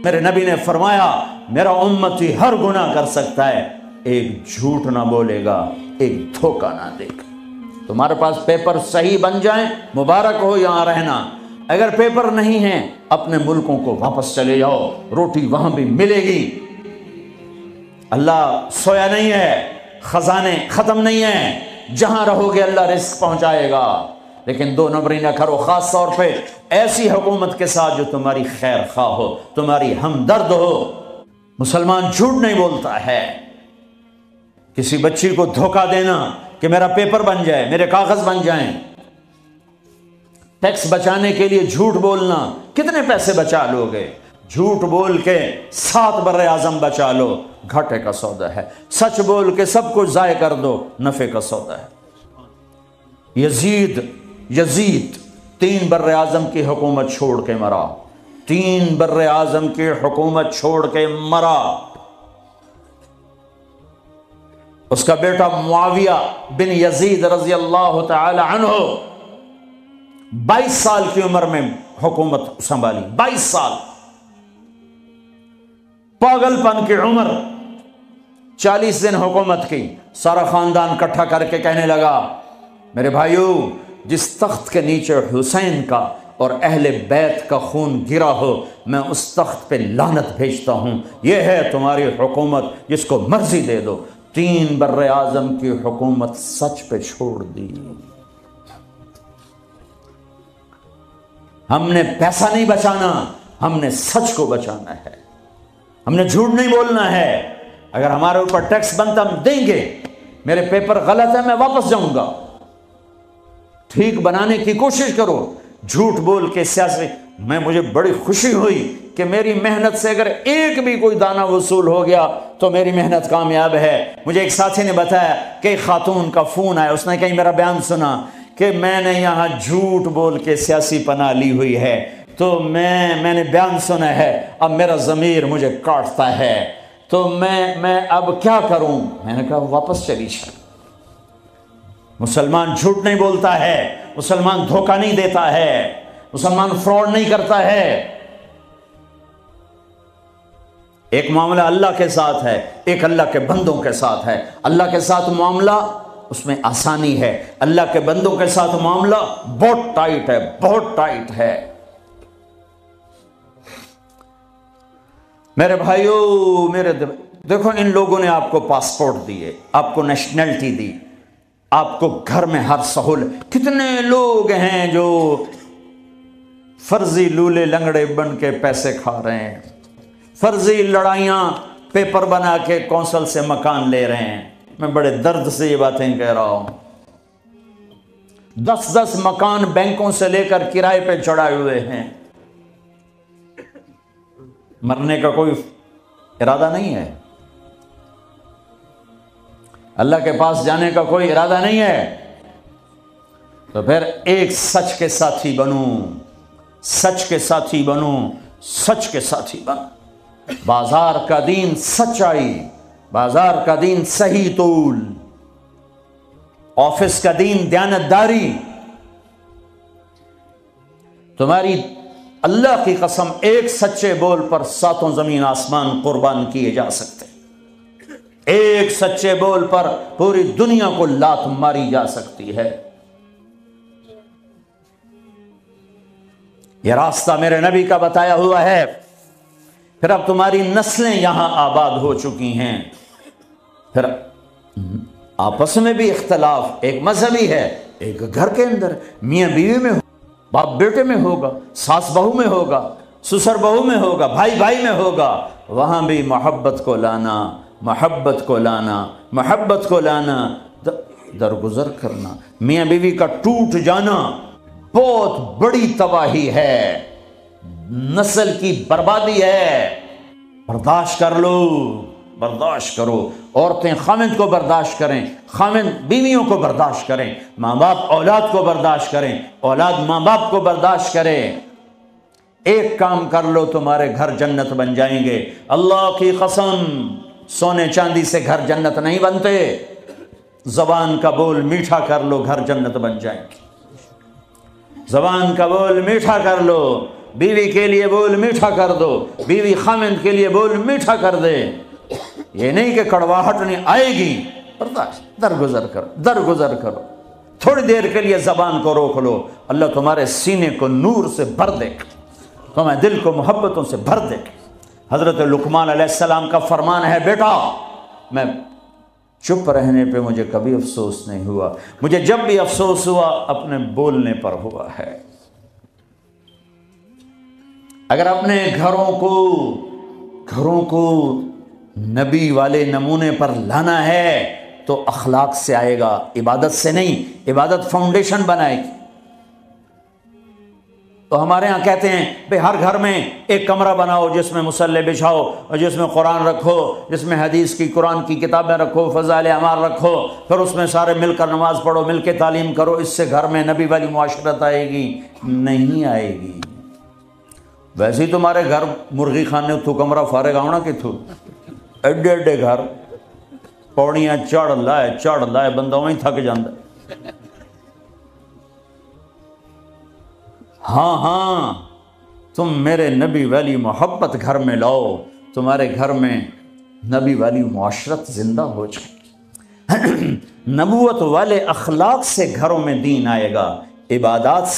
میرے نبی نے فرمایا میرا امتی ہر گناہ کر سکتا ہے، ایک جھوٹ نہ بولے گا، ایک دھوکہ نہ دے گا۔ تمہارے پاس پیپر صحیح بن جائیں مبارک ہو یہاں رہنا، اگر پیپر نہیں ہیں اپنے ملکوں کو واپس چلے جاؤ، روٹی وہاں بھی ملے گی۔ اللہ سویا نہیں ہے، خزانے ختم نہیں ہیں، جہاں رہو گے اللہ رزق پہنچائے گا، لیکن دو نمبری نہ کرو، خاص طور پہ ایسی حکومت کے ساتھ جو تمہاری خیر خواہ ہو، تمہاری ہمدرد ہو۔ مسلمان جھوٹ نہیں بولتا ہے۔ کسی بچی کو دھوکہ دینا کہ میرا پیپر بن جائے، میرے کاغذ بن جائیں، ٹیکس بچانے کے لیے جھوٹ بولنا، کتنے پیسے بچا لو گے؟ جھوٹ بول کے 7 بر اعظم بچا لو، گھاٹے کا سودا ہے۔ سچ بول کے سب کچھ ضائع کر دو، نفع کا سودا ہے۔ یزید 3 بر اعظم کی حکومت چھوڑ کے مرا، 3 بر اعظم کی حکومت چھوڑ کے مرا۔ اس کا بیٹا معاویہ بن یزید رضی اللہ تعالی عنہ 22 سال کی عمر میں حکومت سنبھالی، 22 سال، پاگل پن کی عمر، 40 دن حکومت کی۔ سارا خاندان اکٹھا کر کے کہنے لگا میرے بھائیو، جس تخت کے نیچے حسین کا اور اہل بیت کا خون گرا ہو، میں اس تخت پہ لعنت بھیجتا ہوں، یہ ہے تمہاری حکومت، جس کو مرضی دے دو۔ 3 بر اعظم کی حکومت سچ پہ چھوڑ دی۔ ہم نے پیسہ نہیں بچانا، ہم نے سچ کو بچانا ہے، ہم نے جھوٹ نہیں بولنا ہے۔ اگر ہمارے اوپر ٹیکس بنتا ہم دیں گے، میرے پیپر غلط ہے میں واپس جاؤں گا، ٹھیک بنانے کی کوشش کرو۔ جھوٹ بول کے سیاسی مجھے بڑی خوشی ہوئی کہ میری محنت سے اگر ایک بھی کوئی دانہ وصول ہو گیا تو میری محنت کامیاب ہے۔ مجھے ایک ساتھی نے بتایا کہ ایک خاتون کا فون آیا، اس نے کہیں میرا بیان سنا کہ میں نے یہاں جھوٹ بول کے سیاسی پناہ لی ہوئی ہے، تو میں نے بیان سنا ہے، اب میرا ضمیر مجھے کاٹتا ہے، تو میں اب کیا کروں؟ میں نے کہا واپس چلی جائے۔ مسلمان جھوٹ نہیں بولتا ہے، مسلمان دھوکہ نہیں دیتا ہے، مسلمان فراڈ نہیں کرتا ہے۔ ایک معاملہ اللہ کے ساتھ ہے، ایک اللہ کے بندوں کے ساتھ ہے۔ اللہ کے ساتھ معاملہ اس میں آسانی ہے، اللہ کے بندوں کے ساتھ معاملہ بہت ٹائٹ ہے، بہت ٹائٹ ہے۔ میرے بھائیو، دیکھو ان لوگوں نے آپ کو پاسپورٹ دیے، آپ کو نیشنلٹی دی، آپ کو گھر میں ہر سہولت۔ کتنے لوگ ہیں جو فرضی لولے لنگڑے بن کے پیسے کھا رہے ہیں، فرضی لڑائیاں پیپر بنا کے کونسل سے مکان لے رہے ہیں۔ میں بڑے درد سے یہ باتیں کہہ رہا ہوں۔ 10 مکان بینکوں سے لے کر کرائے پہ چڑھائے ہوئے ہیں۔ مرنے کا کوئی ارادہ نہیں ہے، اللہ کے پاس جانے کا کوئی ارادہ نہیں ہے، تو پھر ایک سچ کے ساتھی بنوں، سچ کے ساتھی بنوں، سچ کے ساتھی بن۔ بازار کا دین سچائی، بازار کا دین صحیح طول، آفس کا دین دیانتداری۔ تمہاری اللہ کی قسم ایک سچے بول پر 7 زمین آسمان قربان کیے جا سکتے، ایک سچے بول پر پوری دنیا کو لات ماری جا سکتی ہے۔ یہ راستہ میرے نبی کا بتایا ہوا ہے۔ پھر اب تمہاری نسلیں یہاں آباد ہو چکی ہیں، پھر آپس میں بھی اختلاف، ایک مذہبی ہے، ایک گھر کے اندر میاں بیوی میں، باپ بیٹے میں ہوگا، ساس بہو میں ہوگا، سسر بہو میں ہوگا، بھائی بھائی میں ہوگا، وہاں بھی محبت کو لانا، محبت کو لانا، محبت کو لانا، درگزر کرنا۔ میاں بیوی کا ٹوٹ جانا بہت بڑی تباہی ہے، نسل کی بربادی ہے۔ برداشت کر لو، برداشت کرو۔ عورتیں خاوند کو برداشت کریں، خاوند بیویوں کو برداشت کریں، ماں باپ اولاد کو برداشت کریں، اولاد ماں باپ کو برداشت کرے۔ ایک کام کر لو تمہارے گھر جنت بن جائیں گے۔ اللہ کی قسم، سونے چاندی سے گھر جنت نہیں بنتے، زبان کا بول میٹھا کر لو گھر جنت بن جائیں گے۔ زبان کا بول میٹھا کر لو، بیوی کے لیے بول میٹھا کر دو، بیوی خامند کے لیے بول میٹھا کر دے، یہ نہیں کہ کڑواہٹ نہیں آئے گی، برداشت، درگزر کرو، تھوڑی دیر کے لیے زبان کو روک لو، اللہ تمہارے سینے کو نور سے بھر دے گا، تمہیں دل کو محبتوں سے بھر دے گا۔ حضرت لقمان علیہ السلام کا فرمان ہے، بیٹا میں چپ رہنے پہ مجھے کبھی افسوس نہیں ہوا، مجھے جب بھی افسوس ہوا اپنے بولنے پر ہوا ہے۔ اگر اپنے گھروں کو نبی والے نمونے پر لانا ہے تو اخلاق سے آئے گا، عبادت سے نہیں۔ عبادت فاؤنڈیشن بنائے گی۔ تو ہمارے ہاں کہتے ہیں بھئی ہر گھر میں ایک کمرہ بناؤ جس میں مصلی بچھاؤ اور جس میں قرآن رکھو، جس میں حدیث کی قرآن کی کتابیں رکھو، فضائل اعمال رکھو، پھر اس میں سارے مل کر نماز پڑھو، مل کے تعلیم کرو، اس سے گھر میں نبی والی معاشرت آئے گی؟ نہیں آئے گی۔ ویسے ہی تمہارے گھر مرغی خانے تو کمرہ فارغ آؤنا کہ تھو ایڈے ایڈے گھر، پوڑیاں چڑھ لائے بندہ وہیں تھک جاندہ۔ ہاں تم میرے نبی والی محبت گھر میں لاؤ، تمہارے گھر میں نبی والی معاشرت زندہ ہو جائے گی۔ نبوت والے اخلاق سے گھروں میں دین آئے گا، عبادات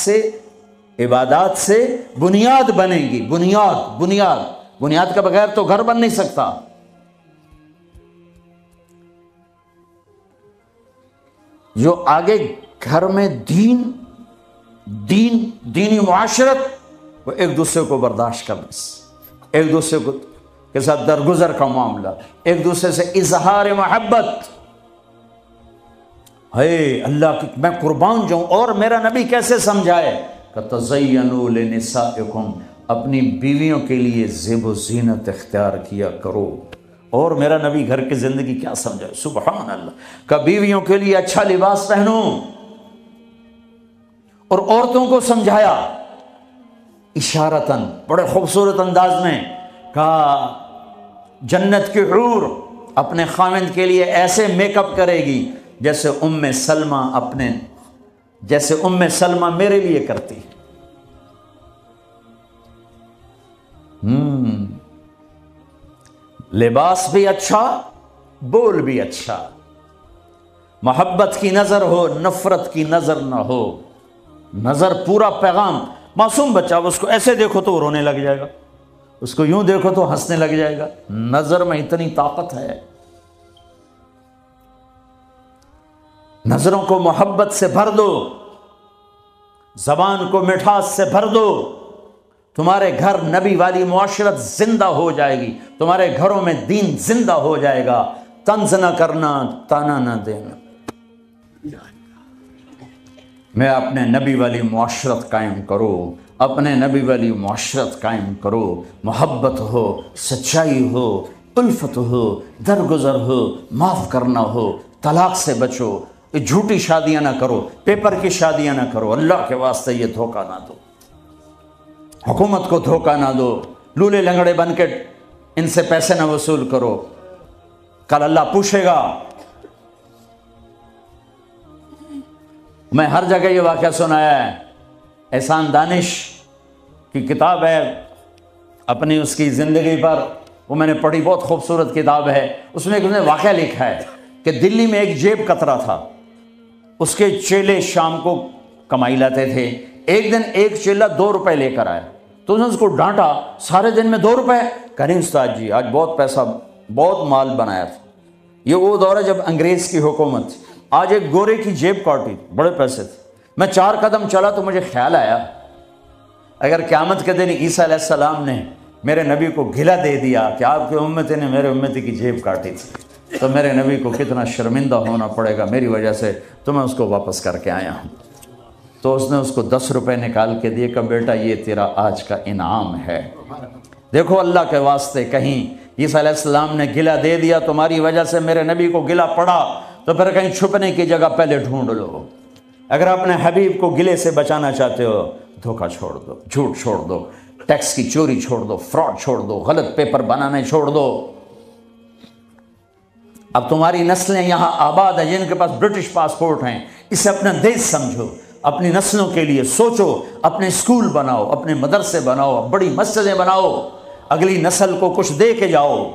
سے بنیاد بنے گی، بنیاد کا بغیر تو گھر بن نہیں سکتا۔ جو آگے گھر میں دینی معاشرت، وہ ایک دوسرے کو برداشت کرنا، ایک دوسرے کے ساتھ درگزر کا معاملہ، ایک دوسرے سے اظہار محبت۔ ہے اللہ کی میں قربان جاؤں، اور میرا نبی کیسے سمجھائے کہ تزینوا لنسائکم، اپنی بیویوں کے لیے زیب و زینت اختیار کیا کرو۔ اور میرا نبی گھر کی زندگی کیا سمجھائے، سبحان اللہ، کہ بیویوں کے لیے اچھا لباس پہنو، اور عورتوں کو سمجھایا اشارتاً بڑے خوبصورت انداز میں، کہا جنت کی حور اپنے خاوند کے لیے ایسے میک اپ کرے گی جیسے ام سلمہ میرے لیے کرتی۔ لباس بھی اچھا، بول بھی اچھا، محبت کی نظر ہو، نفرت کی نظر نہ ہو، نظر پورا پیغام۔ معصوم بچہ اس کو ایسے دیکھو تو رونے لگ جائے گا، اس کو یوں دیکھو تو ہنسنے لگ جائے گا۔ نظر میں اتنی طاقت ہے۔ نظروں کو محبت سے بھر دو، زبان کو مٹھاس سے بھر دو، تمہارے گھر نبی والی معاشرت زندہ ہو جائے گی، تمہارے گھروں میں دین زندہ ہو جائے گا۔ طنز نہ کرنا، تانا نہ دینا۔ میں اپنے نبی والی معاشرت قائم کرو، اپنے نبی والی معاشرت قائم کرو، محبت ہو، سچائی ہو، الفت ہو، درگزر ہو، معاف کرنا ہو، طلاق سے بچو، جھوٹی شادیاں نہ کرو، پیپر کی شادیاں نہ کرو، اللہ کے واسطے یہ دھوکہ نہ دو، حکومت کو دھوکہ نہ دو، لولے لنگڑے بن کے ان سے پیسے نہ وصول کرو، کل اللہ پوچھے گا۔ میں ہر جگہ یہ واقعہ سنایا ہے، احسان دانش کی کتاب ہے اپنی اس کی زندگی پر، وہ میں نے پڑھی، بہت خوبصورت کتاب ہے۔ اس میں ایک نے واقعہ لکھا ہے کہ دلی میں ایک جیب کترا تھا، اس کے چیلے شام کو کمائی لاتے تھے۔ ایک دن ایک چیلا 2 روپے لے کر آیا تو اس کو ڈانٹا، سارے دن میں 2 روپے؟ کہیں استاد جی آج بہت پیسہ، بہت مال بنایا تھا۔ یہ وہ دور ہے جب انگریز کی حکومت تھی۔ آج ایک گورے کی جیب کاٹی، بڑے پیسے تھے۔ میں 4 قدم چلا تو مجھے خیال آیا اگر قیامت کے دن عیسیٰ علیہ السلام نے میرے نبی کو گلہ دے دیا کہ آپ کی امتی نے میرے امتی کی جیب کاٹی تھی، تو میرے نبی کو کتنا شرمندہ ہونا پڑے گا میری وجہ سے، تو میں اس کو واپس کر کے آیا ہوں۔ تو اس نے اس کو 10 روپے نکال کے دیے کہ بیٹا یہ تیرا آج کا انعام ہے۔ دیکھو اللہ کے واسطے، کہیں عیسیٰ علیہ السلام نے گلہ دے دیا تمہاری وجہ سے میرے نبی کو گلہ پڑا تو پھر کہیں چھپنے کی جگہ پہلے ڈھونڈ لو۔ اگر اپنے حبیب کو گلے سے بچانا چاہتے ہو، دھوکہ چھوڑ دو، جھوٹ چھوڑ دو، ٹیکس کی چوری چھوڑ دو، فراڈ چھوڑ دو، غلط پیپر بنانے چھوڑ دو۔ اب تمہاری نسلیں یہاں آباد ہیں جن کے پاس برٹش پاسپورٹ ہیں، اسے اپنا دیش سمجھو، اپنی نسلوں کے لیے سوچو، اپنے اسکول بناؤ، اپنے مدرسے بناؤ، بڑی مسجدیں بناؤ، اگلی نسل کو کچھ دے کے جاؤ۔